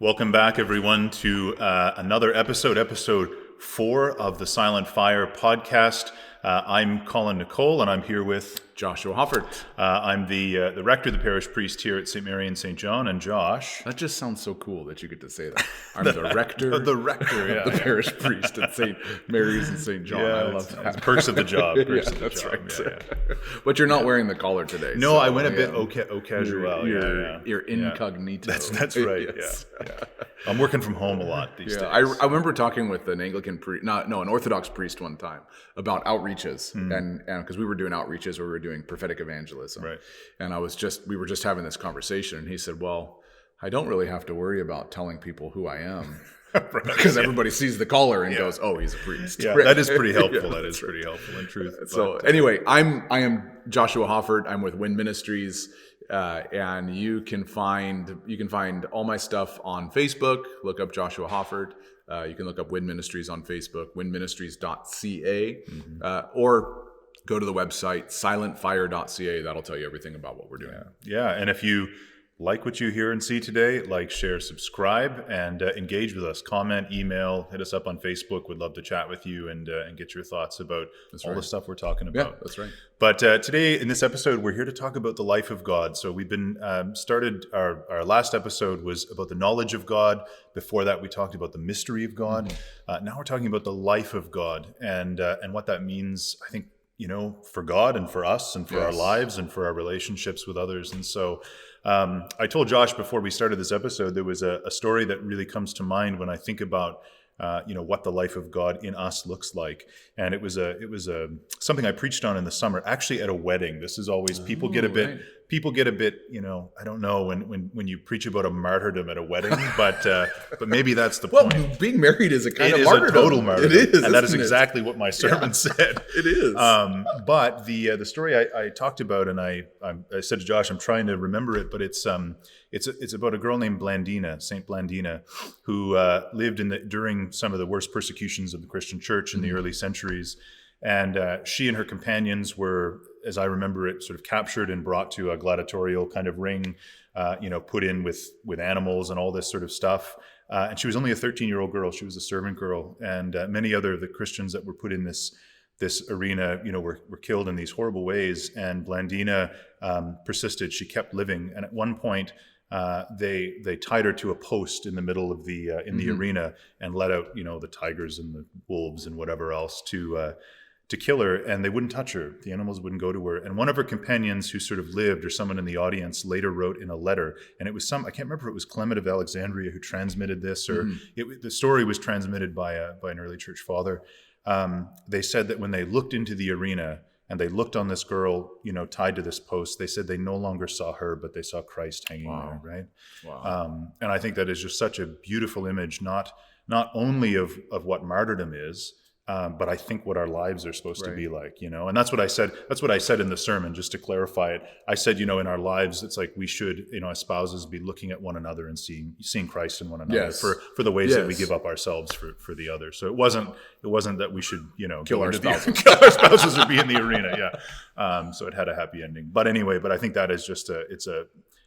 Welcome back, everyone, to another episode 4 of the Silent Fire podcast. I'm Colin Nicolle, and I'm here with Joshua Hoffert. I'm the rector, the parish priest here at St. Mary and St. John, and Josh. That just sounds so cool that you get to say that. I'm the rector, the rector, yeah, the parish priest at St. Mary's and St. John. I love that. Perks of the job. That's right. Yeah. But you're not wearing the collar today. No, so, I went a bit casual. You're incognito. That's right. Yes. Yeah. I'm working from home a lot these days. I remember talking with an Anglican priest, an Orthodox priest one time about outreaches, and because we were doing outreaches where we were doing prophetic evangelism, right? And we were just having this conversation, and he said, "Well, I don't really have to worry about telling people who I am." Because everybody sees the collar and goes, "Oh, he's a priest." Yeah, that is pretty helpful. That is pretty helpful in truth. So anyway, I am Joshua Hoffert. I'm with Wind Ministries, and you can find all my stuff on Facebook. Look up Joshua Hoffert. You can look up Wind Ministries on Facebook, windministries.ca, or go to the website silentfire.ca. That'll tell you everything about what we're doing. Yeah, and if you like what you hear and see today, like, share, subscribe, and engage with us. Comment, email, hit us up on Facebook. We'd love to chat with you and get your thoughts about the stuff we're talking about. Yeah, that's right. But today, in this episode, we're here to talk about the life of God. So we've been started, our last episode was about the knowledge of God. Before that, we talked about the mystery of God. Now we're talking about the life of God and what that means, I think, for God and for us and for our lives and for our relationships with others. And so I told Josh before we started this episode, there was a story that really comes to mind when I think about what the life of God in us looks like. And it was something I preached on in the summer, actually at a wedding. This is always, people get a bit, I don't know when you preach about a martyrdom at a wedding, but maybe that's the point. Well, being married is a kind of martyrdom. It is a total martyrdom. It is, and that is exactly what my sermon said. It is. But the story I talked about, and I said to Josh, I'm trying to remember it, but it's about a girl named Blandina, Saint Blandina, who lived during some of the worst persecutions of the Christian church in the early centuries. And she and her companions were, as I remember it, sort of captured and brought to a gladiatorial kind of ring, put in with animals and all this sort of stuff. And she was only a 13-year-old girl. She was a servant girl. And many other of the Christians that were put in this arena, were killed in these horrible ways. And Blandina persisted. She kept living. And at one point, they tied her to a post in the middle of the arena and let out the tigers and the wolves and whatever else to kill her, and they wouldn't touch her. The animals wouldn't go to her. And one of her companions who sort of lived, or someone in the audience, later wrote in a letter, and it was I can't remember if it was Clement of Alexandria who transmitted this, or the story was transmitted by an early church father. They said that when they looked into the arena and they looked on this girl, tied to this post, they said they no longer saw her, but they saw Christ hanging there, right? Wow. And I think that is just such a beautiful image, not only of what martyrdom is, but I think what our lives are supposed to be like, and that's what I said. That's what I said in the sermon, just to clarify it. I said, in our lives, it's like we should, as spouses, be looking at one another and seeing Christ in one another for the ways that we give up ourselves for the other. So it wasn't that we should, kill our spouses, kill our spouses or be in the arena. Yeah. So it had a happy ending. But anyway, but I think that is just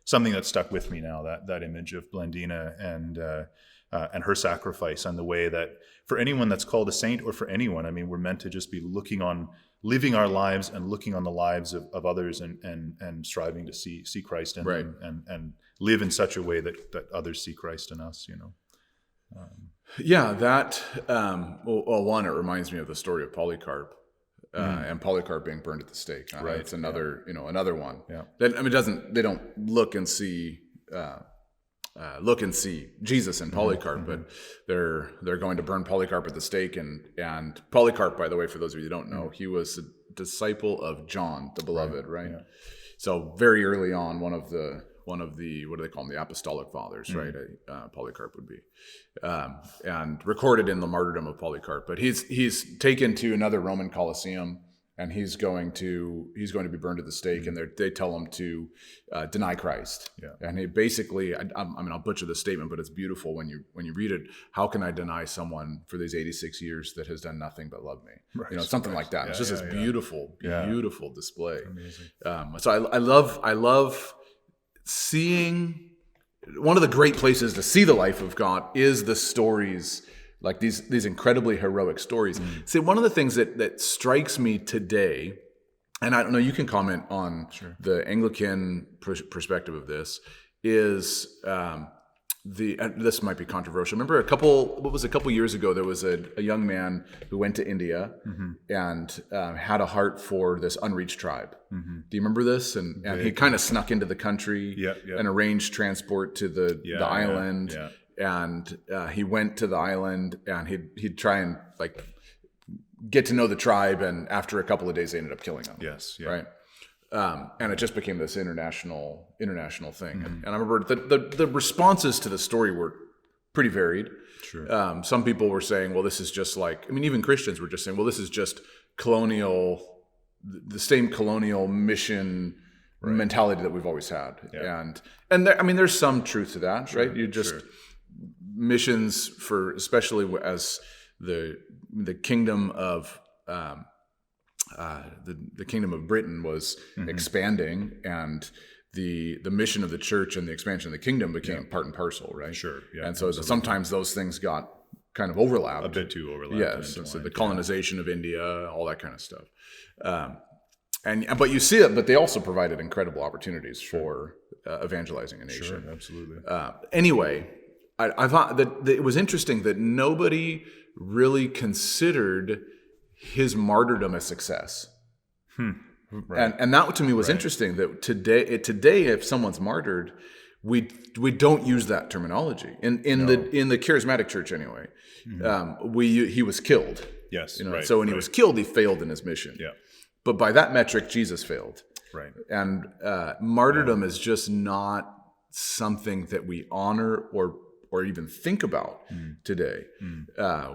something that stuck with me now, that image of Blandina and her sacrifice, and the way that for anyone that's called a saint, or for anyone, I mean, we're meant to just be living our lives and looking on the lives of others and striving to see Christ in them and live in such a way that others see Christ in us, one, it reminds me of the story of Polycarp. And Polycarp being burned at the stake. Right. It's another, another one. Yeah. They don't look and see Jesus in Polycarp, but they're going to burn Polycarp at the stake. And Polycarp, by the way, for those of you who don't know, he was a disciple of John the Beloved, right? Yeah. So very early on, one of the what do they call them? The Apostolic Fathers, right? Polycarp would be, and recorded in the Martyrdom of Polycarp. But he's taken to another Roman Colosseum, and he's going to be burned at the stake, and they tell him to deny Christ. Yeah. And he basically, I'll butcher the statement, but it's beautiful when you read it. How can I deny someone for these 86 years that has done nothing but love me? Right. Something like that. Yeah, it's just this beautiful display. Amazing. So I love seeing one of the great places to see the life of God is the stories, like these incredibly heroic stories. See, one of the things that strikes me today, and I don't know, you can comment on the Anglican perspective of this, is this might be controversial. Remember a couple years ago, there was a young man who went to India and had a heart for this unreached tribe. Do you remember this? And he kind of snuck into the country and arranged transport to the island. And he went to the island, and he'd try and like get to know the tribe. And after a couple of days, they ended up killing him. Right. And it just became this international thing. And I remember the responses to the story were pretty varied. Some people were saying, well, this is just like, I mean, even Christians were just saying, well, this is just the same colonial mission mentality that we've always had. And there, I mean, there's some truth to that, right? You just missions for, especially as the kingdom of the kingdom of Britain was expanding, and the mission of the church and the expansion of the kingdom became part and parcel, right? And so sometimes those things got kind of overlapped. A bit too overlapped. Yes, so the colonization of India, all that kind of stuff. But you see it, but they also provided incredible opportunities for evangelizing a nation. Absolutely. Anyway, I thought that it was interesting that nobody really considered his martyrdom a success. And that to me was interesting, that today if someone's martyred, we don't use that terminology in the charismatic church anyway. He was killed. So when he was killed, he failed in his mission. But by that metric, Jesus failed. And martyrdom is just not something that we honor or even think about today.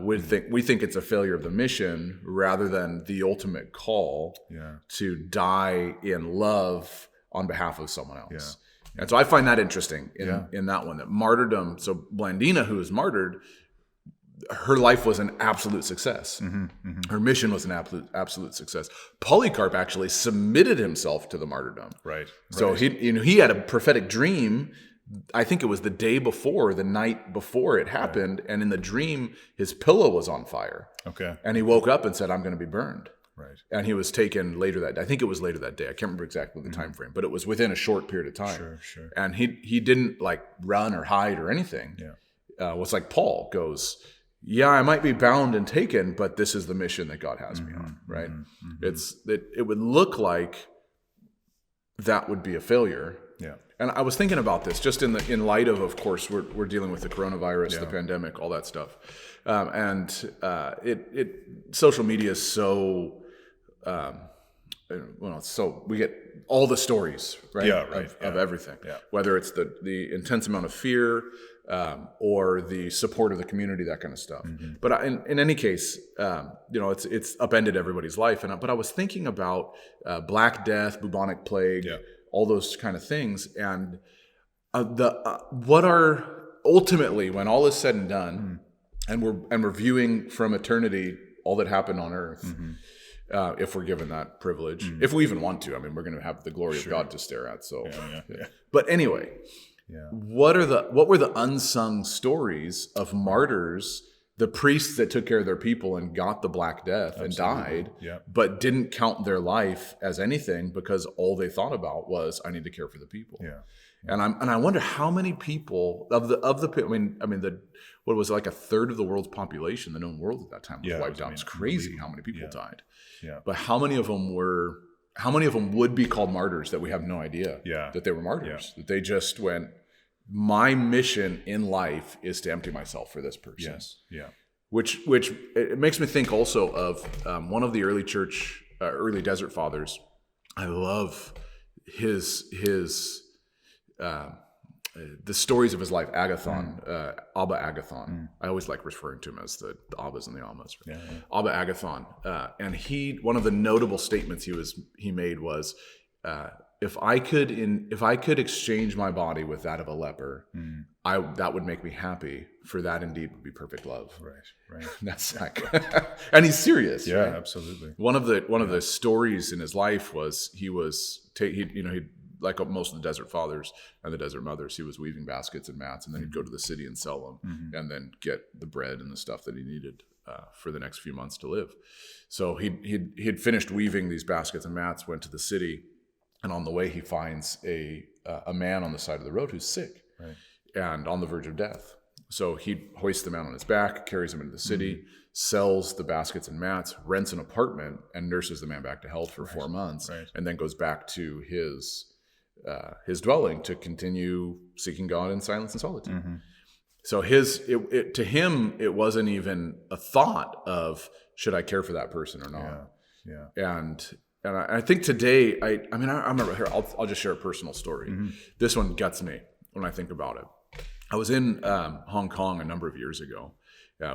We think it's a failure of the mission rather than the ultimate call to die in love on behalf of someone else. And so I find that interesting in that one, that martyrdom. So Blandina, who was martyred, her life was an absolute success. Her mission was an absolute success. Polycarp actually submitted himself to the martyrdom. So he had a prophetic dream. I think it was the night before it happened, and in the dream, his pillow was on fire. And he woke up and said, "I'm going to be burned." And he was taken later that day. I think it was later that day. I can't remember exactly the time frame, but it was within a short period of time. And he didn't like run or hide or anything. It's like Paul goes, "Yeah, I might be bound and taken, but this is the mission that God has me on." Right? It would look like that would be a failure. And I was thinking about this just in light of course, we're dealing with the coronavirus, the pandemic, all that stuff, and social media is so so we get all the stories, of everything, whether it's the intense amount of fear or the support of the community, that kind of stuff. But in any case, it's upended everybody's life. But I was thinking about Black Death, bubonic plague. All those kind of things, and what are ultimately, when all is said and done, and we're viewing from eternity all that happened on earth, if we're given that privilege, if we even want to. I mean, we're going to have the glory of God to stare at. So, but anyway, what were the unsung stories of martyrs? The priests that took care of their people and got the Black Death and died, but didn't count their life as anything because all they thought about was, I need to care for the people. And I wonder how many people what was it, like a third of the world's population, the known world at that time, was wiped out. It's crazy how many people died. But how many of them would be called martyrs that we have no idea that they were martyrs, that they just went, my mission in life is to empty myself for this person. Which it makes me think also of one of the early desert fathers. I love the stories of his life. Agathon, Abba Agathon. I always like referring to him as the Abbas and the Ammas. Abba Agathon, and one of the notable statements he made was, if I could exchange my body with that of a leper, that would make me happy. For that indeed would be perfect love. Right. That's like, and he's serious. Right? Absolutely. One of the stories in his life was he like most of the Desert Fathers and the Desert Mothers, he was weaving baskets and mats, and then he'd go to the city and sell them, and then get the bread and the stuff that he needed for the next few months to live. So he'd finished weaving these baskets and mats, went to the city, and on the way he finds a man on the side of the road who's sick and on the verge of death. So he hoists the man on his back, carries him into the city, sells the baskets and mats, rents an apartment, and nurses the man back to health for 4 months, and then goes back to his dwelling to continue seeking God in silence and solitude. So to him, it wasn't even a thought of, should I care for that person or not? And I think today, I remember here, I'll just share a personal story. This one gets me when I think about it. I was in Hong Kong a number of years ago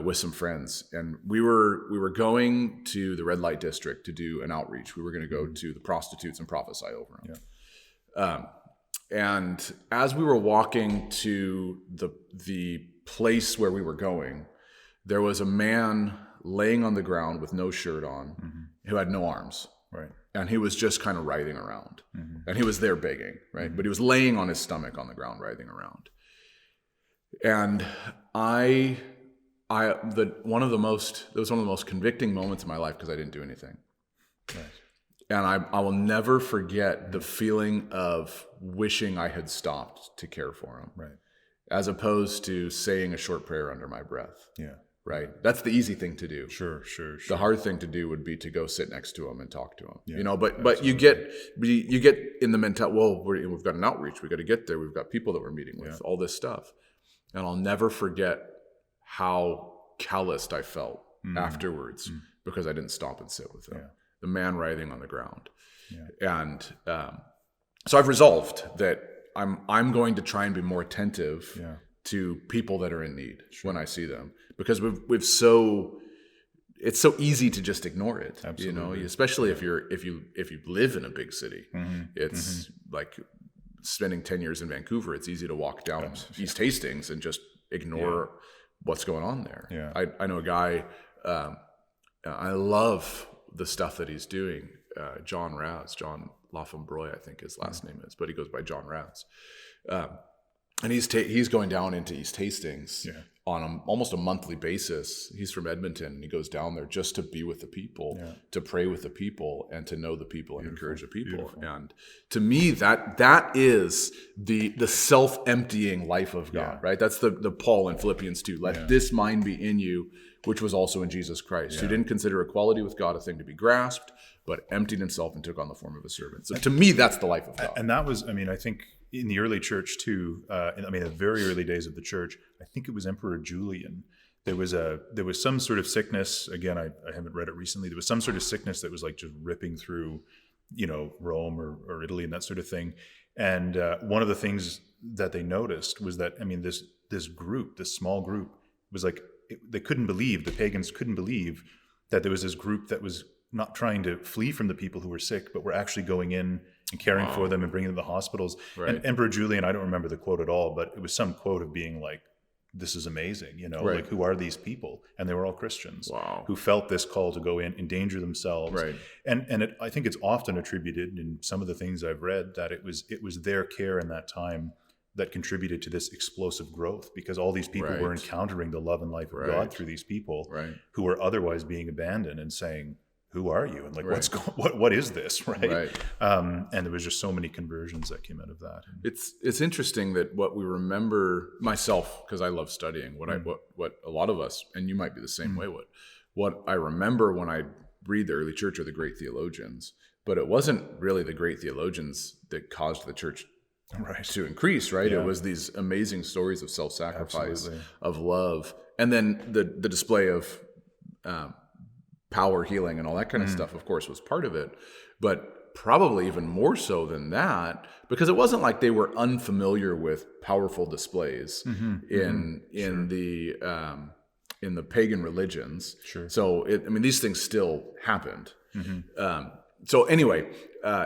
with some friends, and we were going to the red light district to do an outreach. We were going to go to the prostitutes and prophesy over them. And as we were walking to the place where we were going, there was a man laying on the ground with no shirt on, who had no arms. And he was just kind of writhing around. And he was there begging, right? But he was laying on his stomach on the ground, writhing around. And it was one of the most convicting moments in my life, because I didn't do anything. And I will never forget the feeling of wishing I had stopped to care for him, as opposed to saying a short prayer under my breath. Right. That's the easy thing to do. Sure. The hard thing to do would be to go sit next to him and talk to him. But you get in the mentality, well, we've got an outreach, we got to get there, we've got people that we're meeting with, all this stuff. And I'll never forget how calloused I felt afterwards, because I didn't stop and sit with him. The man writhing on the ground. And so I've resolved that I'm going to try and be more attentive to people that are in need when I see them, because it's so easy to just ignore it. Absolutely. Especially if you live in a big city. It's like spending 10 years in Vancouver. It's easy to walk down East Hastings and just ignore what's going on there. I know a guy, I love the stuff that he's doing, John Lafembroy, I think his last name is, but he goes by John Raz. And he's going down into East Hastings on almost a monthly basis. He's from Edmonton, and he goes down there just to be with the people, to pray with the people, and to know the people and encourage the people. And to me, that is the self-emptying life of God, right? That's the Paul in Philippians 2. Let this mind be in you, which was also in Jesus Christ, who didn't consider equality with God a thing to be grasped, but emptied himself and took on the form of a servant. So to me, that's the life of God. And that was, I think in the early church too, the very early days of the church, I think it was Emperor Julian. There was some sort of sickness. Again, I haven't read it recently. There was some sort of sickness that was like just ripping through, Rome or Italy and that sort of thing. And one of the things that they noticed was that, this small group was like, the pagans couldn't believe that there was this group that was not trying to flee from the people who were sick, but were actually going in and caring for them and bringing them to the hospitals. And Emperor Julian, I don't remember the quote at all, but it was some quote of being like, this is amazing, like, who are these people? And they were all Christians who felt this call to go in, endanger themselves. And I think it's often attributed in some of the things I've read that it was their care in that time that contributed to this explosive growth, because all these people were encountering the love and life of God through these people who were otherwise being abandoned, and saying, who are you? And like, what is this? And there was just so many conversions that came out of that. It's interesting that what we remember, myself, because I love studying, what a lot of us, and you might be the same way, what I remember when I read the early church are the great theologians, but it wasn't really the great theologians that caused the church to increase, It was these amazing stories of self-sacrifice, of love, and then the display of power, healing, and all that kind of stuff, of course, was part of it. But probably even more so than that, because it wasn't like they were unfamiliar with powerful displays in the pagan religions. So these things still happened. So anyway,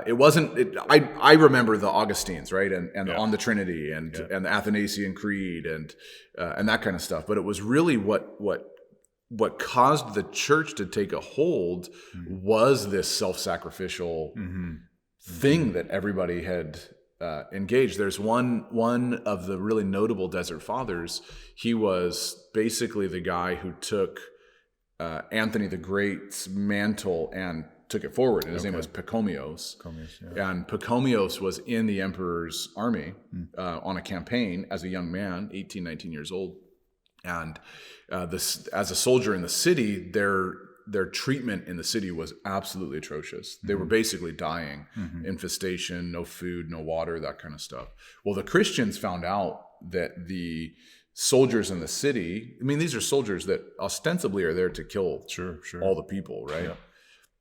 it wasn't. I remember the Augustines, and on the Trinity, and the Athanasian Creed, and that kind of stuff. But it was really what caused the church to take a hold was this self-sacrificial thing that everybody had engaged. There's one of the really notable Desert Fathers. He was basically the guy who took Anthony the Great's mantle and took it forward, and his name was Pachomios. And Pachomios was in the emperor's army on a campaign as a young man, 18, 19 years old. And as a soldier in the city, their treatment in the city was absolutely atrocious. They were basically dying, infestation, no food, no water, that kind of stuff. Well, the Christians found out that the soldiers in the city, I mean, these are soldiers that ostensibly are there to kill all the people, right? Yeah.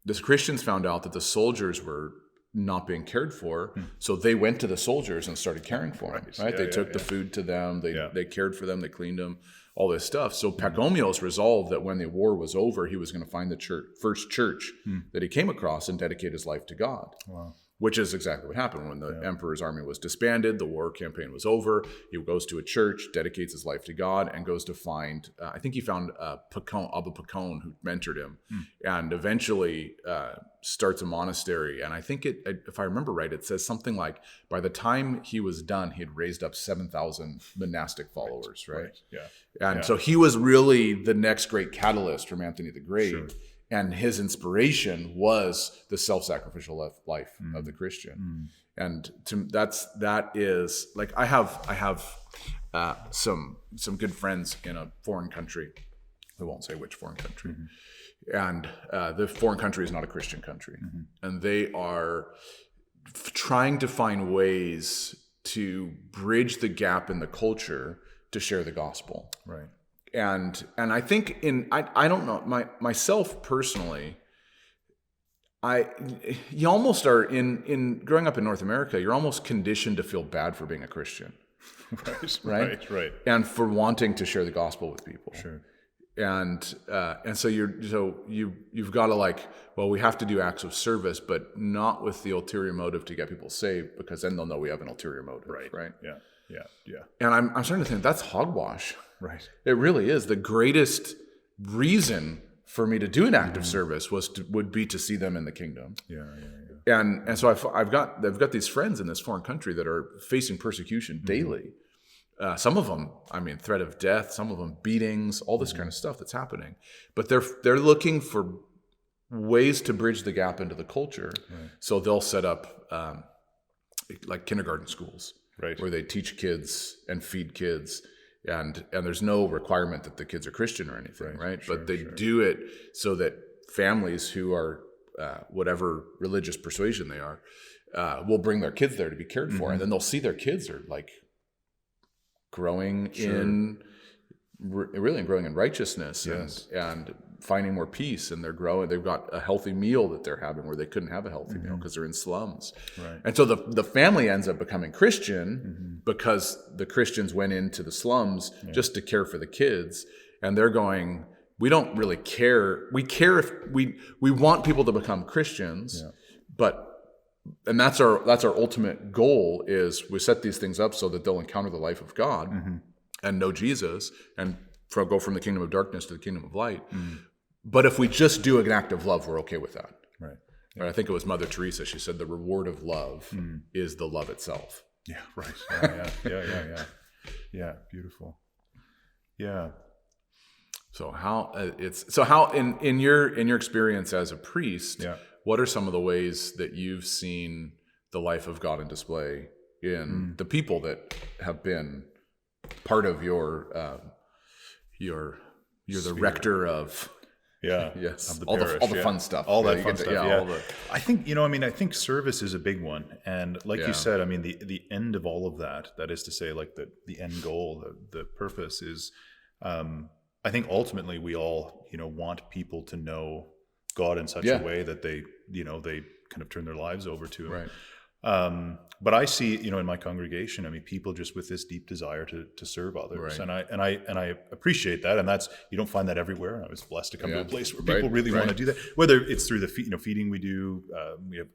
The Christians found out that the soldiers were not being cared for, so they went to the soldiers and started caring for them, right? They took the food to them, they cared for them, they cleaned them, all this stuff. So Pachomios resolved that when the war was over, he was going to find the first church that he came across and dedicate his life to God. Wow. Which is exactly what happened when the emperor's army was disbanded, the war campaign was over. He goes to a church, dedicates his life to God, and goes to find, I think he found Abba Pacon, who mentored him, and eventually starts a monastery. And I think if I remember right, it says something like, by the time he was done, he had raised up 7,000 monastic followers, right? Yeah. And so he was really the next great catalyst from Anthony the Great. Sure. And his inspiration was the self-sacrificial life of the Christian. And that is like, I have some good friends in a foreign country. I won't say which foreign country. And the foreign country is not a Christian country. And they are trying to find ways to bridge the gap in the culture to share the gospel. Right. And I think I don't know, myself personally, you almost are in growing up in North America, you're almost conditioned to feel bad for being a Christian. Right. And for wanting to share the gospel with people. Sure. And so you've got to like, well, we have to do acts of service, but not with the ulterior motive to get people saved, because then they'll know we have an ulterior motive. Right. Yeah. And I'm starting to think that's hogwash. Right. It really is. The greatest reason for me to do an act of service would be to see them in the kingdom. Yeah. And so I've got these friends in this foreign country that are facing persecution daily. Some of them, threat of death. Some of them beatings. All this kind of stuff that's happening. But they're looking for ways to bridge the gap into the culture. Right. So they'll set up like kindergarten schools, right, where they teach kids and feed kids. And there's no requirement that the kids are Christian or anything, right? But they do it so that families who are whatever religious persuasion they are will bring their kids there to be cared for, and then they'll see their kids are like growing in righteousness and finding more peace, and they're growing. They've got a healthy meal that they're having where they couldn't have a healthy meal because they're in slums. Right. And so the family ends up becoming Christian because the Christians went into the slums just to care for the kids. And they're going, we don't really care. We care if we want people to become Christians, and that's our ultimate goal is we set these things up so that they'll encounter the life of God and know Jesus and go from the kingdom of darkness to the kingdom of light. But if we just do an act of love, we're okay with that. Right. Yeah. I think it was Mother Teresa. She said the reward of love is the love itself. Yeah. Right. Yeah. Beautiful. Yeah. So how in your experience as a priest, what are some of the ways that you've seen the life of God in display in the people that have been part of you're the rector of of the parish, all the fun stuff, all that fun stuff. I think I think service is a big one, and like you said, the end of all of that is to say, like the end goal, the purpose is, I think ultimately we all want people to know God in such a way that they kind of turn their lives over to Him. Right. But I see, in my congregation, people just with this deep desire to serve others, and I appreciate that, and that's, you don't find that everywhere. And I was blessed to come to a place where people really want to do that. Whether it's through the feeding we do, we have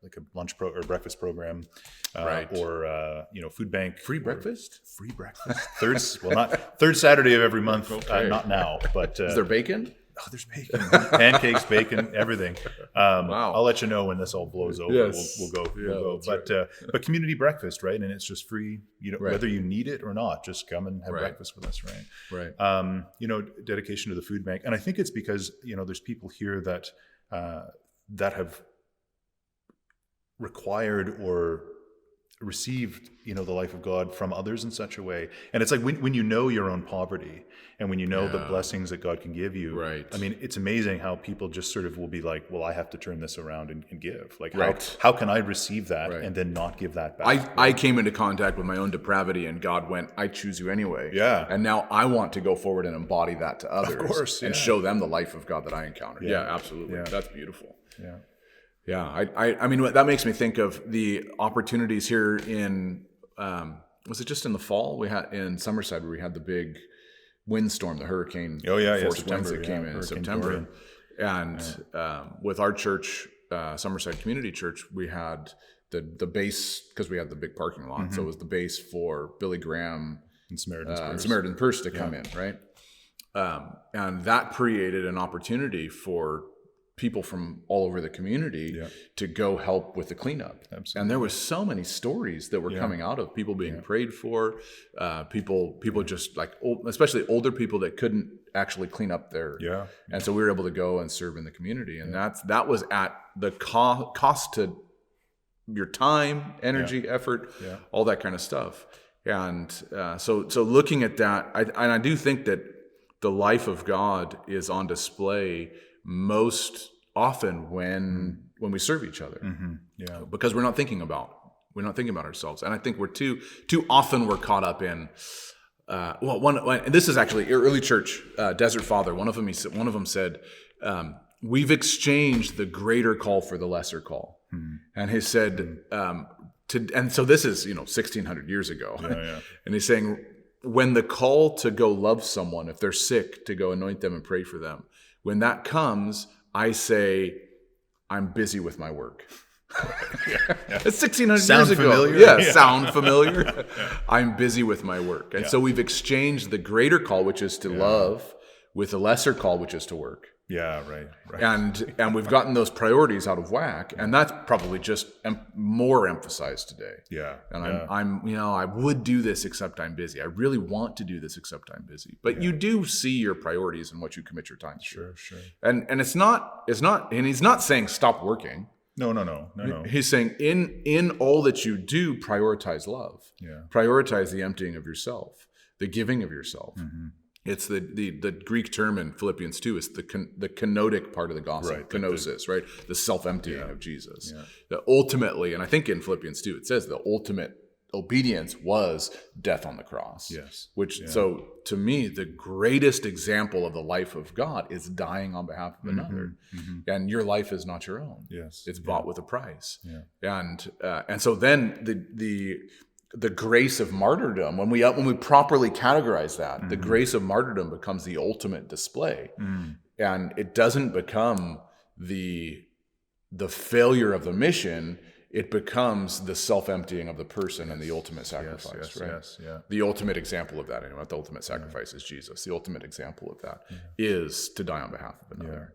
like a lunch or breakfast program, or food bank, free breakfast, third Saturday of every month. Not now, but is there bacon? Oh, there's bacon, pancakes, bacon, everything. Wow. I'll let you know when this all blows over. Yes. We'll go. Yeah, We'll go. But community breakfast, right? And it's just free. Right. Whether you need it or not, just come and have Right. breakfast with us, right? Right. Dedication to the food bank, and I think it's because there's people here that have required or received the life of God from others in such a way. And it's like when you know your own poverty and when you know the blessings that God can give you, Right. I mean, it's amazing how people just sort of will be like, well, I have to turn this around and give. Like, Right. how can I receive that Right. and then not give that back? I came into contact with my own depravity, and God went, I choose you anyway. Yeah. And now I want to go forward and embody that to others. Of course, and yeah. show them the life of God that I encountered. Yeah. Yeah, absolutely. Yeah. That's beautiful. Yeah. Yeah. I mean, that makes me think of the opportunities here in, was it just in the fall? We had in Summerside where we had the big windstorm, the hurricane force winds that came in September. Dorian. And with our church, Summerside Community Church, we had the base, because we had the big parking lot. So it was the base for Billy Graham And Samaritan's Samaritan Purse to come in, right? And that created an opportunity for people from all over the community to go help with the cleanup. Absolutely. And there was so many stories that were coming out of people being prayed for, people just like, especially older people that couldn't actually clean up their, and so we were able to go and serve in the community. And that was at the cost to your time, energy, effort, all that kind of stuff. And so looking at that, I do think that the life of God is on display most often when we serve each other, because we're not thinking about ourselves, and I think we're too often we're caught up in. And this is actually early church, Desert Father. One of them said, "We've exchanged the greater call for the lesser call," and he said, and so this is 1600 years ago, and he's saying, when the call to go love someone, if they're sick, to go anoint them and pray for them, when that comes, I say, I'm busy with my work. It's 1600 Sound years ago. familiar? Sound familiar? I'm busy with my work. And so we've exchanged the greater call, which is to love, with the lesser call, which is to work. Yeah, right. And we've gotten those priorities out of whack, and that's probably just more emphasized today. Yeah. And I would do this except I'm busy. I really want to do this except I'm busy. But you do see your priorities and what you commit your time to. Sure. And it's not, and he's not saying stop working. No. He's saying in all that you do, prioritize love. Yeah. Prioritize the emptying of yourself, the giving of yourself. It's the Greek term in Philippians 2 is the kenotic part of the gospel, kenosis, right? The self-emptying of Jesus. Yeah. That ultimately, and I think in Philippians 2 it says the ultimate obedience was death on the cross. Yes. So to me, the greatest example of the life of God is dying on behalf of another. And your life is not your own. Yes. It's bought with a price. Yeah. And so then the grace of martyrdom, when we properly categorize that, the grace of martyrdom becomes the ultimate display, and it doesn't become the failure of the mission. It becomes the self-emptying of the person and the ultimate sacrifice, right? Yes. The ultimate example of that, anyway, the ultimate sacrifice is Jesus. The ultimate example of that is to die on behalf of another.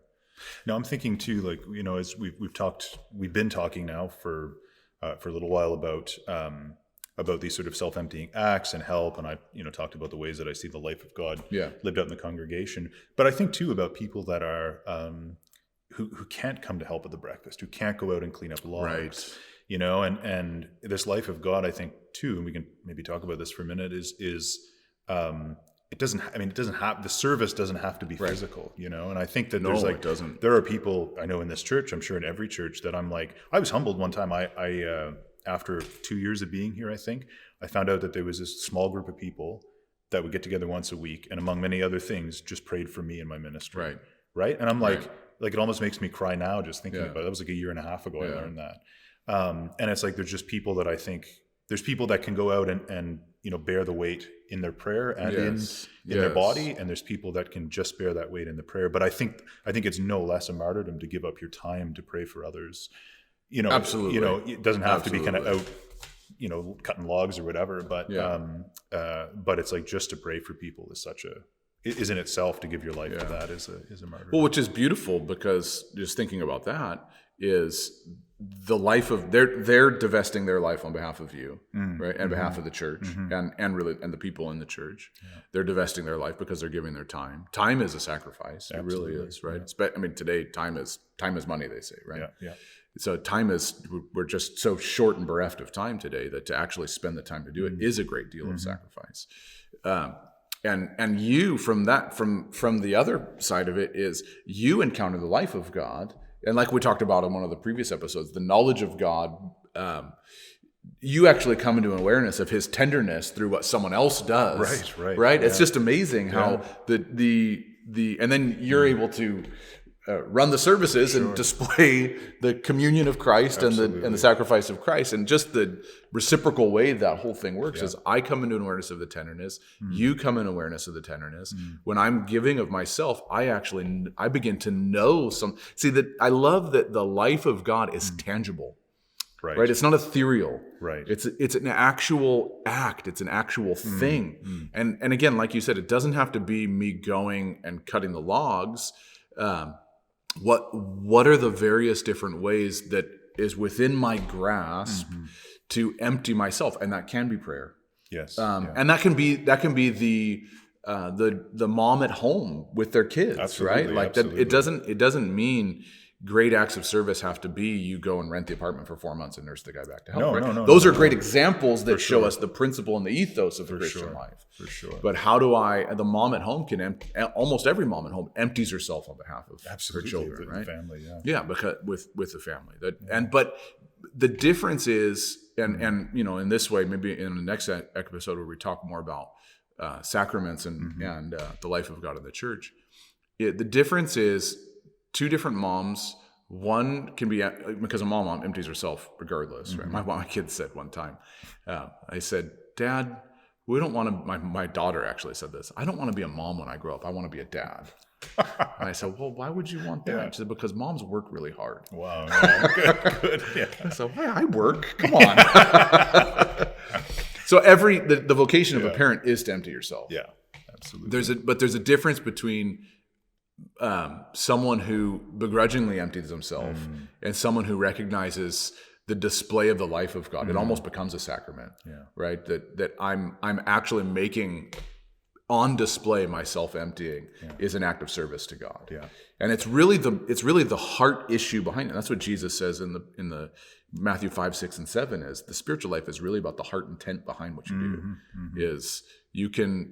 Now I'm thinking too, like as we've been talking now for a little while about these sort of self-emptying acts and help, and I talked about the ways that I see the life of God lived out in the congregation. But I think too about people that are who can't come to help at the breakfast, who can't go out and clean up logs, and this life of God, I think too, and we can maybe talk about this for a minute, is it doesn't have, the service doesn't have to be physical, and I think that it doesn't. There are people I know in this church, I'm sure in every church, that I'm like, I was humbled one time. I after 2 years of being here, I think, I found out that there was this small group of people that would get together once a week, and among many other things, just prayed for me and my ministry. Right? And I'm like, it almost makes me cry now just thinking about it. That was like a year and a half ago I learned that. And it's like, there's just people that I think, there's people that can go out and bear the weight in their prayer and in their body, and there's people that can just bear that weight in the prayer. But I think it's no less a martyrdom to give up your time to pray for others. Absolutely. It doesn't have to be kind of out, cutting logs or whatever, but it's like just to pray for people is such is in itself, to give your life to that is a martyrdom. Well, which is beautiful, because just thinking about that is the life of they're divesting their life on behalf of you, right, and behalf of the church, and the people in the church. They're divesting their life because they're giving their time. Time is a sacrifice. Absolutely. It really is, right? I mean, today time is money, they say, right? Yeah. So we're just so short and bereft of time today that to actually spend the time to do it is a great deal of sacrifice. And you from the other side of it is you encounter the life of God. And like we talked about in one of the previous episodes, the knowledge of God, you actually come into an awareness of his tenderness through what someone else does. Right. Yeah. It's just amazing how and then you're able to run the services and display the communion of Christ and the sacrifice of Christ, and just the reciprocal way that whole thing works is I come into an awareness of the tenderness, you come in awareness of the tenderness. When I'm giving of myself, I begin to know that I love that the life of God is tangible. Right. It's not ethereal. Right. It's an actual act. It's an actual thing. And again, like you said, it doesn't have to be me going and cutting the logs. What are the various different ways that is within my grasp to empty myself? And that can be prayer. Yes. And that can be the mom at home with their kids. Absolutely, right? Like that. It doesn't mean great acts of service have to be you go and rent the apartment for 4 months and nurse the guy back to health. No. Those are great examples that show us the principle and the ethos of the Christian life. For sure. But how do the mom at home almost every mom at home empties herself on behalf of her children, right? Family, yeah, because with the family. But the difference is, and in this way, maybe in the next episode where we talk more about sacraments and the life of God in the church, the difference is. Two different moms. One can be, because a mom empties herself regardless, right? My kid said one time, I said, Dad, we don't want to, my daughter actually said this, I don't want to be a mom when I grow up. I want to be a dad. And I said, well, why would you want that? She said, because moms work really hard. Wow. Good. Yeah. I said, well, I work. Come on. So the vocation of a parent is to empty yourself. Yeah, absolutely. There's a difference between someone who begrudgingly empties themselves and someone who recognizes the display of the life of God. It almost becomes a sacrament, right? That I'm actually making on display my self-emptying is an act of service to God. Yeah. And it's really the heart issue behind it. That's what Jesus says in the Matthew 5, 6, and 7 is the spiritual life is really about the heart intent behind what you do. Is you can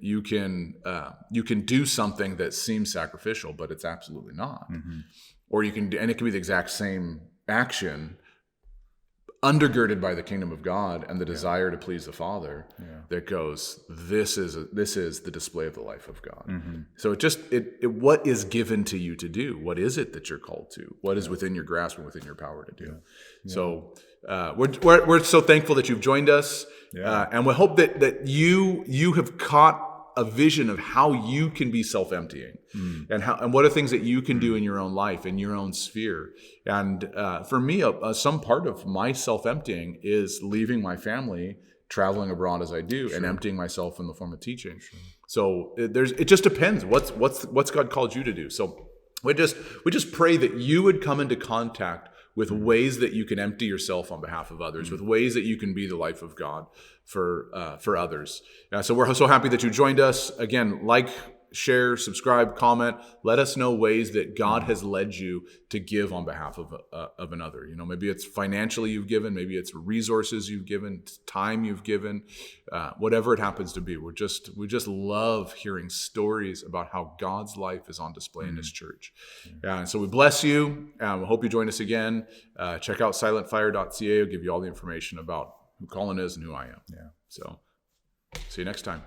do something that seems sacrificial, but it's absolutely not. Or you can, and it can be the exact same action, undergirded by the kingdom of God and the desire to please the Father, that goes, this is the display of the life of God. So what is given to you to do? What is it that you're called to? What is within your grasp and within your power to do? So we're so thankful that you've joined us, and we hope that you have caught a vision of how you can be self-emptying and what are things that you can do in your own life, in your own sphere. And for me, some part of my self-emptying is leaving my family, traveling abroad as I do, and emptying myself in the form of teaching. So it just depends. What's God called you to do? So we just pray that you would come into contact with ways that you can empty yourself on behalf of others, with ways that you can be the life of God for others. So we're so happy that you joined us. Again, like, share, subscribe, comment. Let us know ways that God has led you to give on behalf of another. Maybe it's financially you've given, maybe it's resources you've given, time you've given, whatever it happens to be. We just love hearing stories about how God's life is on display in His church. And so we bless you. We hope you join us again. Check out silentfire.ca. It'll give you all the information about who Colin is and who I am. So see you next time.